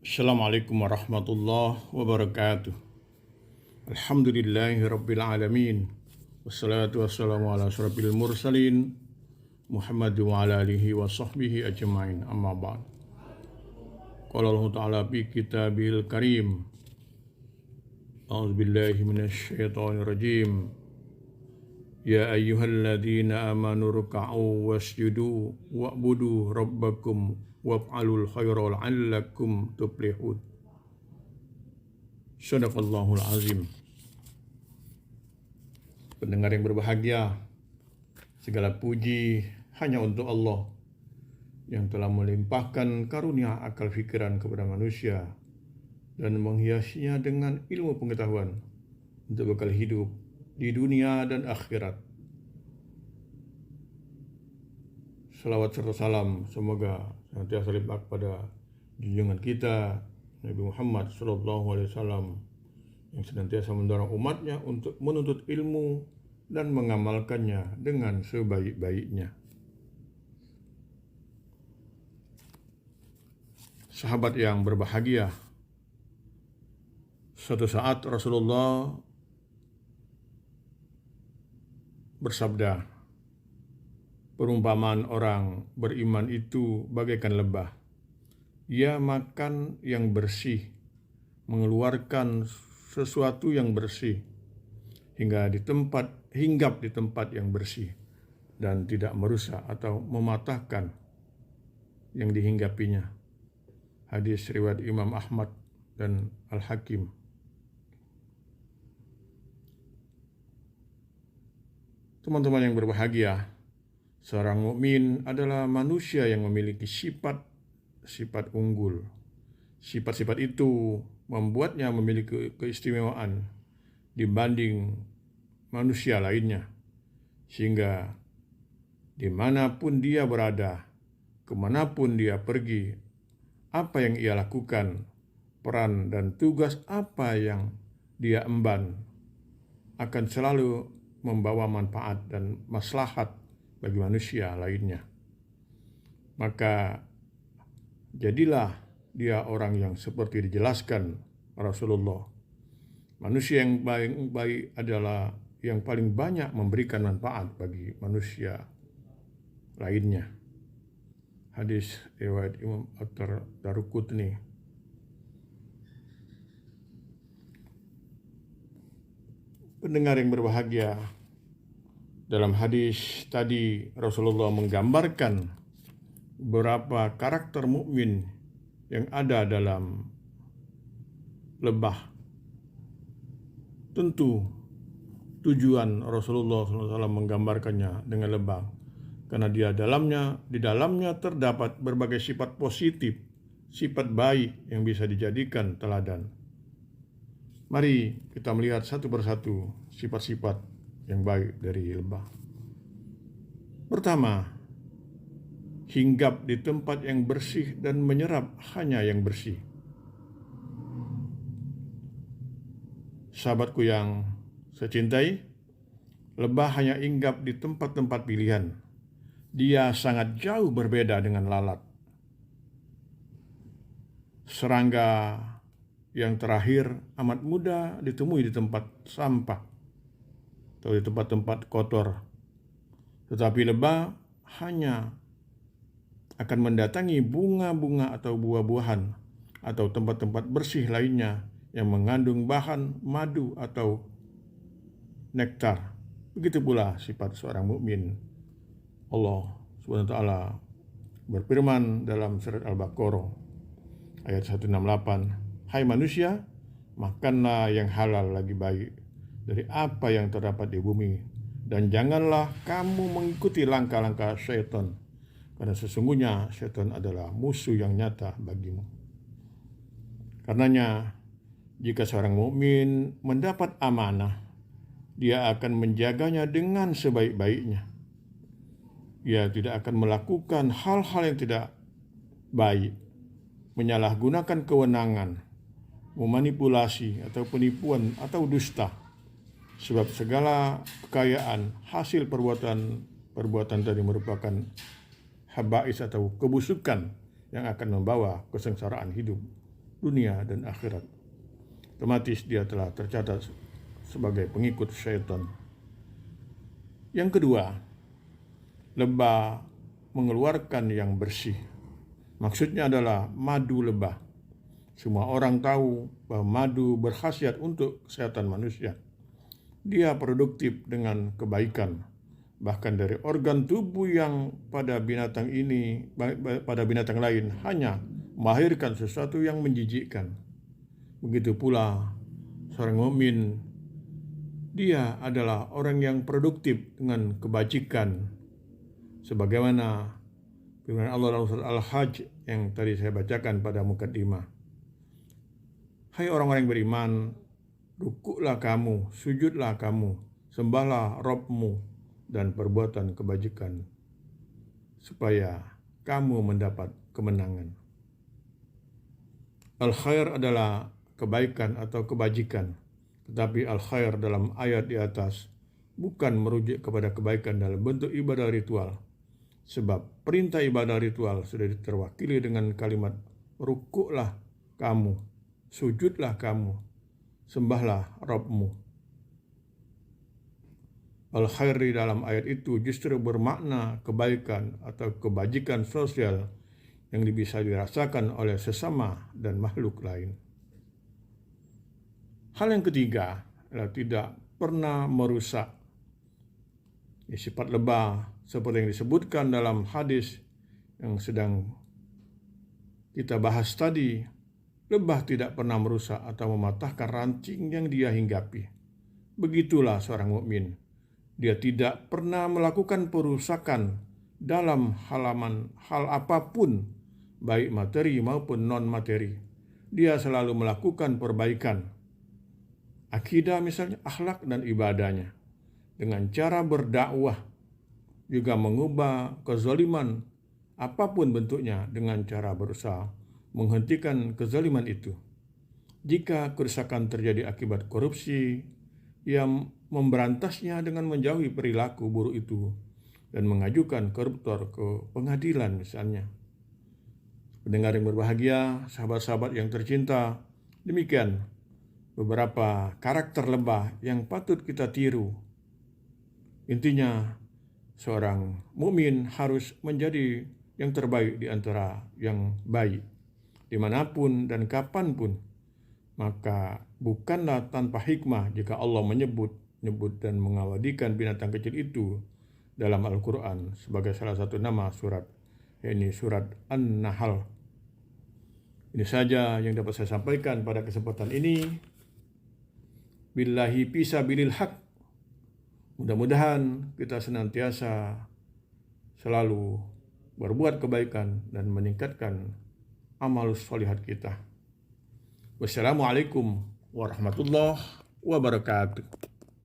Assalamualaikum warahmatullahi wabarakatuh. Alhamdulillahi rabbil alamin. Wassalatu wassalamu ala asyrafil mursalin Muhammad wa ala alihi wa sahbihi ajma'in. Amma ba'd. Qala Allah Ta'ala fi kitabil karim. A'udzubillahi minasyaitonir rajim. Ya ayyuhalladzina amanu ruk'u wasjudu wa'budu rabbakum waf'alul khaira la'allakum tuflihun. Shadaqallahul azim. Pendengar yang berbahagia, segala puji hanya untuk Allah yang telah melimpahkan karunia akal fikiran kepada manusia dan menghiasinya dengan ilmu pengetahuan untuk bekal hidup di dunia dan akhirat. Salawat serta salam semoga senantiasa limpah pada junjungan kita Nabi Muhammad SAW yang senantiasa mendorong umatnya untuk menuntut ilmu dan mengamalkannya dengan sebaik-baiknya. Sahabat yang berbahagia, suatu saat Rasulullah bersabda, perumpamaan orang beriman itu bagaikan lebah. Ia makan yang bersih, mengeluarkan sesuatu yang bersih, hinggap di tempat yang bersih, dan tidak merusak atau mematahkan yang dihinggapinya. Hadis riwayat Imam Ahmad dan Al-Hakim. Teman-teman yang berbahagia, seorang mukmin adalah manusia yang memiliki sifat unggul. Sifat-sifat itu membuatnya memiliki keistimewaan dibanding manusia lainnya, sehingga dimanapun dia berada, kemanapun dia pergi, apa yang ia lakukan, peran dan tugas apa yang dia emban, akan selalu membawa manfaat dan maslahat bagi manusia lainnya. Maka jadilah dia orang yang seperti dijelaskan Rasulullah. Manusia yang baik adalah yang paling banyak memberikan manfaat bagi manusia lainnya. Hadis riwayat Imam Ad-Daruqutni. Pendengar yang berbahagia, dalam hadis tadi Rasulullah menggambarkan beberapa karakter mukmin yang ada dalam lebah. Tentu tujuan Rasulullah SAW menggambarkannya dengan lebah karena di dalamnya terdapat berbagai sifat positif, sifat baik yang bisa dijadikan teladan. Mari kita melihat satu persatu sifat-sifat yang baik dari lebah. Pertama, hinggap di tempat yang bersih dan menyerap hanya yang bersih. Sahabatku yang saya cintai, lebah hanya hinggap di tempat-tempat pilihan. Dia sangat jauh berbeda dengan lalat. Serangga yang terakhir amat mudah ditemui di tempat sampah atau di tempat-tempat kotor. Tetapi lebah hanya akan mendatangi bunga-bunga atau buah-buahan atau tempat-tempat bersih lainnya yang mengandung bahan madu atau nektar. Begitu pula sifat seorang mukmin. Allah Subhanahu wa taala berfirman dalam surat Al-Baqarah ayat 168, "Hai manusia, makanlah yang halal lagi baik dari apa yang terdapat di bumi, dan janganlah kamu mengikuti langkah-langkah syaitan, karena sesungguhnya syaitan adalah musuh yang nyata bagimu." Karenanya, jika seorang mukmin mendapat amanah, dia akan menjaganya dengan sebaik-baiknya. Ia tidak akan melakukan hal-hal yang tidak baik, menyalahgunakan kewenangan, memanipulasi atau penipuan atau dusta. Sebab segala kekayaan hasil perbuatan tadi merupakan habais atau kebusukan yang akan membawa kesengsaraan hidup dunia dan akhirat. Otomatis dia telah tercatat sebagai pengikut syaitan. Yang kedua, lebah mengeluarkan yang bersih. Maksudnya adalah madu lebah. Semua orang tahu bahwa madu berkhasiat untuk kesehatan manusia. Dia produktif dengan kebaikan. Bahkan dari organ tubuh yang pada binatang lain hanya melahirkan sesuatu yang menjijikkan. Begitu pula seorang mukmin, dia adalah orang yang produktif dengan kebajikan. Sebagaimana firman Allah dalam surat Al-Hajj yang tadi saya bacakan pada mukaddimah. Hai orang-orang yang beriman, rukuklah kamu, sujudlah kamu, sembahlah Rabbmu dan perbuatan kebajikan, supaya kamu mendapat kemenangan. Al-khair adalah kebaikan atau kebajikan, tetapi al-khair dalam ayat di atas bukan merujuk kepada kebaikan dalam bentuk ibadah ritual, sebab perintah ibadah ritual sudah terwakili dengan kalimat rukuklah kamu, sujudlah kamu, sembahlah Rabbmu. Al-khair di dalam ayat itu justru bermakna kebaikan atau kebajikan sosial yang bisa dirasakan oleh sesama dan makhluk lain. Hal yang ketiga adalah tidak pernah merusak. Sifat lebah seperti yang disebutkan dalam hadis yang sedang kita bahas tadi, lebah tidak pernah merusak atau mematahkan ranting yang dia hinggapi. Begitulah seorang mukmin. Dia tidak pernah melakukan perusakan dalam hal apapun, baik materi maupun non-materi. Dia selalu melakukan perbaikan. Akidah misalnya, akhlak dan ibadahnya. Dengan cara berdakwah, juga mengubah kezaliman apapun bentuknya dengan cara berusaha menghentikan kezaliman itu. Jika kerusakan terjadi akibat korupsi, ia memberantasnya dengan menjauhi perilaku buruk itu dan mengajukan koruptor ke pengadilan misalnya. Pendengar yang berbahagia, sahabat-sahabat yang tercinta, demikian beberapa karakter lebah yang patut kita tiru. Intinya, seorang mukmin harus menjadi yang terbaik di antara yang baik, dimanapun dan kapanpun. Maka bukanlah tanpa hikmah jika Allah menyebut dan mengabadikan binatang kecil itu dalam Al-Quran sebagai salah satu nama surat, yakni surat An-Nahl. Ini saja yang dapat saya sampaikan pada kesempatan ini. Billahi fisabilil haq. Mudah-mudahan kita senantiasa selalu berbuat kebaikan dan meningkatkan amal sholihat kita. Wassalamualaikum warahmatullahi wabarakatuh.